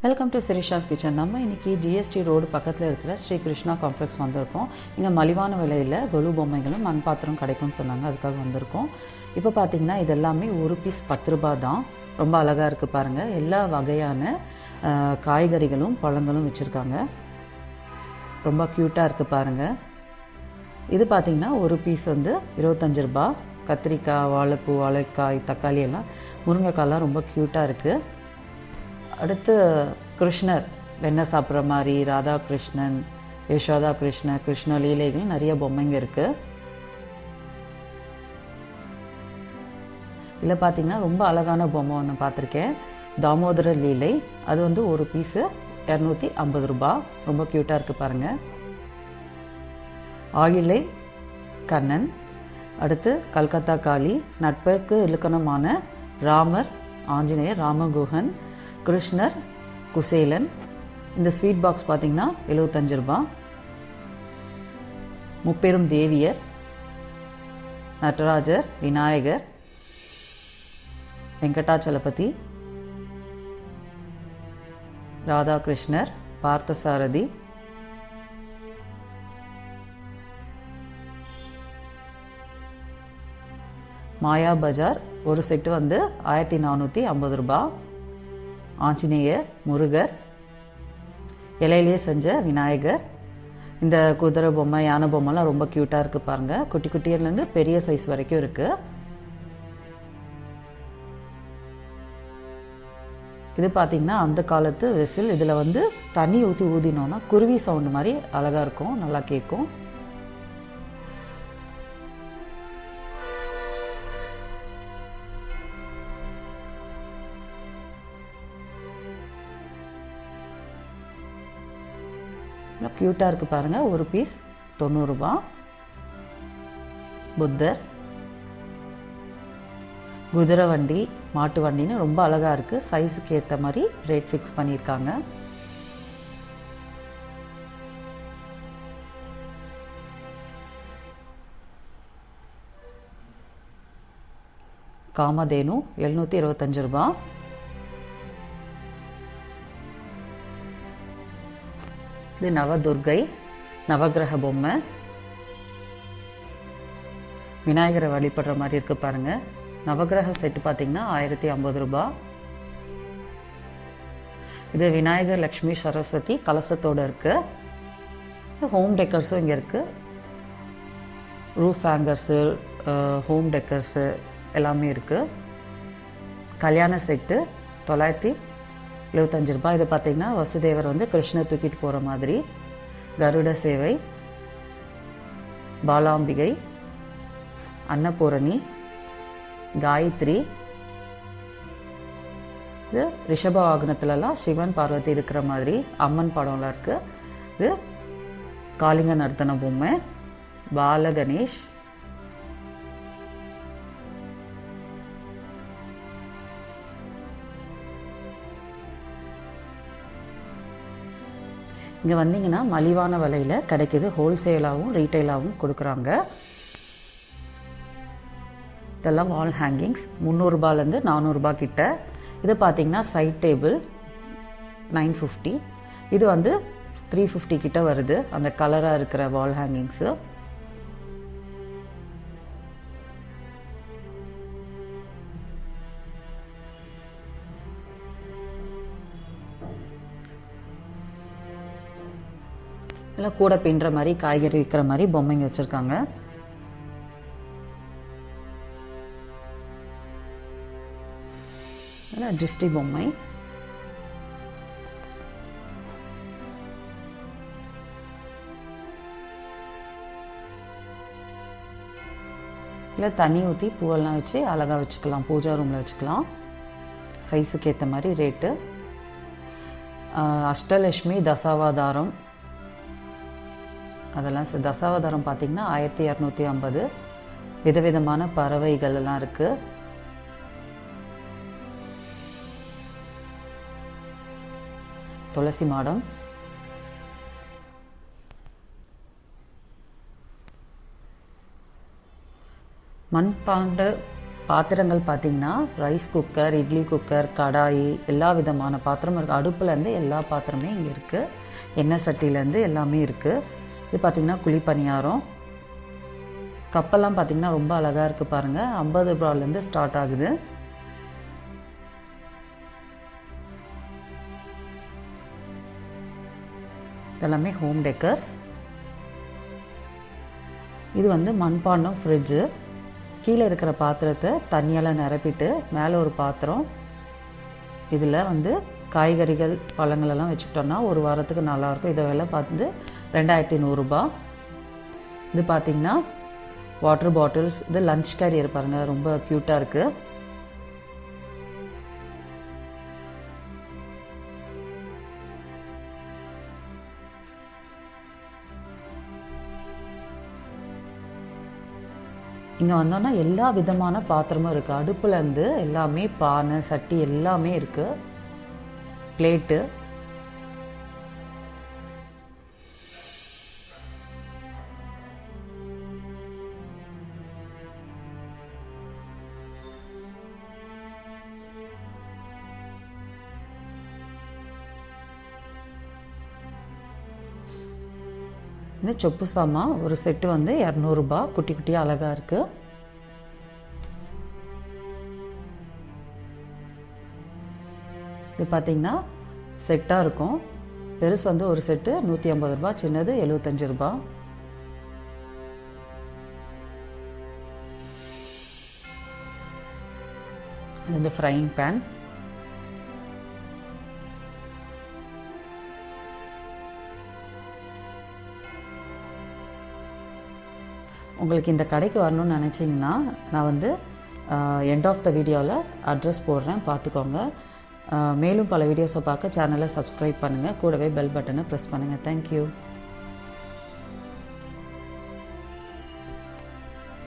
Welcome to Sirisha's kitchen. நம்ம இன்றைக்கி GST road பக்கத்தில் இருக்கிற ஸ்ரீ கிருஷ்ணா காம்ப்ளெக்ஸ் வந்திருக்கோம். இங்கே மலிவான விலையில் கொலு பொம்மைகளும் மண் பாத்திரம் கிடைக்கும்னு சொன்னாங்க, அதுக்காக வந்திருக்கோம். இப்போ பார்த்தீங்கன்னா இது எல்லாமே ஒரு பீஸ் 10 ரூபாய் தான். ரொம்ப அழகாக இருக்குது பாருங்கள். எல்லா வகையான காய்கறிகளும் பழங்களும் வச்சுருக்காங்க. ரொம்ப க்யூட்டாக இருக்குது பாருங்கள். இது பார்த்திங்கன்னா ஒரு பீஸ் வந்து 25 ரூபாய். கத்திரிக்காய், வாழைப்பூ, வாழைக்காய், தக்காளி எல்லாம், முருங்கைக்காயெலாம் ரொம்ப க்யூட்டாக இருக்குது. அடுத்து கிருஷ்ணர் வெண்ணெய் சாப்பிட்ற மாதிரி, ராதா கிருஷ்ணன், யசோதா கிருஷ்ணர், கிருஷ்ண லீலைகள் நிறைய பொம்மைங்க இருக்குது. இதில் பார்த்திங்கன்னா ரொம்ப அழகான பொம்மை ஒன்று பார்த்துருக்கேன், தாமோதர லீலை. அது வந்து ஒரு பீஸு 250 ரூபாய். ரொம்ப க்யூட்டாக இருக்குது பாருங்கள். ஆயிலை கண்ணன். அடுத்து கல்கத்தா காளி, நட்புக்கு இலக்கணமான ராமர், ஆஞ்சநேயர், ராமகுஹன், கிருஷ்ணர், குசேலன். இந்த ஸ்வீட் பாக்ஸ் பார்த்திங்கன்னா 75 ரூபாய். முப்பெரும் தேவியர், நடராஜர், விநாயகர், வெங்கடாச்சலபதி, ராதாகிருஷ்ணர், பார்த்தசாரதி, மாயா பஜார். ஒரு செட்டு வந்து 1450 ரூபாய். ஆஞ்சநேயர், முருகர், இலையிலேயே செஞ்ச விநாயகர். இந்த குதிரை பொம்மை, யானை பொம்மைலாம் ரொம்ப க்யூட்டாக இருக்குது பாருங்கள். குட்டி குட்டியிலேருந்து பெரிய சைஸ் வரைக்கும் இருக்குது. இது பார்த்திங்கன்னா அந்த காலத்து விசில். இதில் வந்து தண்ணி ஊற்றி ஊதினோன்னா குருவி சவுண்டு மாதிரி அழகாக இருக்கும், நல்லா கேட்கும். க்யூட்டாக இருக்குது பாருங்கள். ஒரு பீஸ் 90 ரூபாய். புத்தர், குதிரை வண்டி, மாட்டு வண்டின்னு ரொம்ப அழகாக இருக்குது. சைஸுக்கு ஏற்ற மாதிரி ரேட் ஃபிக்ஸ் பண்ணியிருக்காங்க. காமதேனு 725 ரூபாய். இது நவதுர்கை, நவகிரக பொம்மை. விநாயகரை வழிபடுற மாதிரி இருக்குது பாருங்கள். நவகிரக செட்டு பார்த்திங்கன்னா 1050 ரூபாய். இது விநாயகர், லக்ஷ்மி, சரஸ்வதி கலசத்தோடு இருக்குது. ஹோம் டெக்கர்ஸும் இங்கே இருக்குது. ரூஃப் ஹேங்கர்ஸு, ஹோம் டெக்கர்ஸு எல்லாமே இருக்குது. கல்யாண செட்டு 975 ரூபாய். இது பார்த்திங்கன்னா வசுதேவர் வந்து கிருஷ்ணர் தூக்கிட்டு போகிற மாதிரி. கருட சேவை, பாலாம்பிகை, அன்னபூரணி, காயத்ரி. இது ரிஷப வாகனத்துலலாம் சிவன், பார்வதி இருக்கிற மாதிரி அம்மன் படம்லாம் இருக்குது. இது காளிங்க நர்த்தன பொம்மை, பால கணேஷ். இங்கே வந்தீங்கன்னா மலிவான விலையில் கிடைக்கிது. ஹோல்சேலாகவும் ரீட்டைலாகவும் கொடுக்குறாங்க. இதெல்லாம் வால் ஹேங்கிங்ஸ் 300 ரூபாயிலேருந்து 400 ரூபாய் கிட்ட. இது பார்த்திங்கன்னா சைட் டேபிள் 950. இது வந்து 350 கிட்ட வருது, அந்த கலராக இருக்கிற வால் ஹேங்கிங்ஸு. எல்லாம் கூட பின்னுற மாதிரி, காய்கறி விற்கிற மாதிரி பொம்மைங்க வச்சுருக்காங்க. டிஸ்டி பொம்மை. இல்லை தண்ணி ஊற்றி பூவெல்லாம் வச்சு அழகாக வச்சுக்கலாம், பூஜா ரூமில் வச்சுக்கலாம். சைஸுக்கு ஏற்ற மாதிரி ரேட்டு. அஷ்டலட்சுமி, தசாவதாரம், அதெல்லாம் தசாவதாரம் பார்த்திங்கன்னா 1250. விதவிதமான பறவைகள் எல்லாம் இருக்குது. துளசி மாடம், மண்பாண்ட பாத்திரங்கள் பார்த்திங்கன்னா ரைஸ் குக்கர், இட்லி குக்கர், கடாய், எல்லா விதமான பாத்திரமும் இருக்குது. அடுப்புலேருந்து எல்லா பாத்திரமே இங்கே இருக்குது. எண்ணெய் சட்டியிலேருந்து எல்லாமே இருக்குது. இது பார்த்திங்கன்னா குழி பணியாரம். கப்பெல்லாம் பார்த்திங்கன்னா ரொம்ப அழகாக இருக்குது பாருங்கள். 50 ரூபாலேருந்து ஸ்டார்ட் ஆகுது. இதெல்லாமே ஹோம் டெக்கர்ஸ். இது வந்து மண்பாண்டம் ஃப்ரிட்ஜு. கீழே இருக்கிற பாத்திரத்தை தண்ணியால் நிரப்பிட்டு மேலே ஒரு பாத்திரம், இதில் வந்து காய்கறிகள் பழங்களெல்லாம் வச்சுக்கிட்டோன்னா ஒரு வாரத்துக்கு நல்லாயிருக்கும். இதை விலை பார்த்து 2100 ரூபா. இது பார்த்திங்கன்னா வாட்டர் பாட்டில்ஸ். இது லன்ச் கேரியர் பாருங்கள், ரொம்ப க்யூட்டாக இருக்குது. இங்கே வந்தோன்னா எல்லா விதமான பாத்திரமும் இருக்குது. அடுப்புலேருந்து எல்லாமே பானை, சட்டி எல்லாமே இருக்குது. பிளேட்டு. இந்த சொப்பு சாமா ஒரு செட்டு வந்து 200 ரூபா. குட்டி குட்டியாக அழகாக இருக்குது. இது பார்த்திங்கன்னா செட்டாக இருக்கும். பெருசு வந்து ஒரு செட்டு 150 ரூபா, சின்னது 75 ரூபா. இது வந்து ஃப்ரைங் பேன். உங்களுக்கு இந்த கடைக்கு வரணும்னு நினச்சிங்கன்னா நான் வந்து எண்ட் ஆஃப் த வீடியோவில் அட்ரஸ் போடுறேன், பார்த்துக்கோங்க. மேலும் பல வீடியோஸை பார்க்க சேனலை சப்ஸ்கிரைப் பண்ணுங்கள். கூடவே பெல் பட்டனை ப்ரெஸ் பண்ணுங்கள். தேங்க்யூ.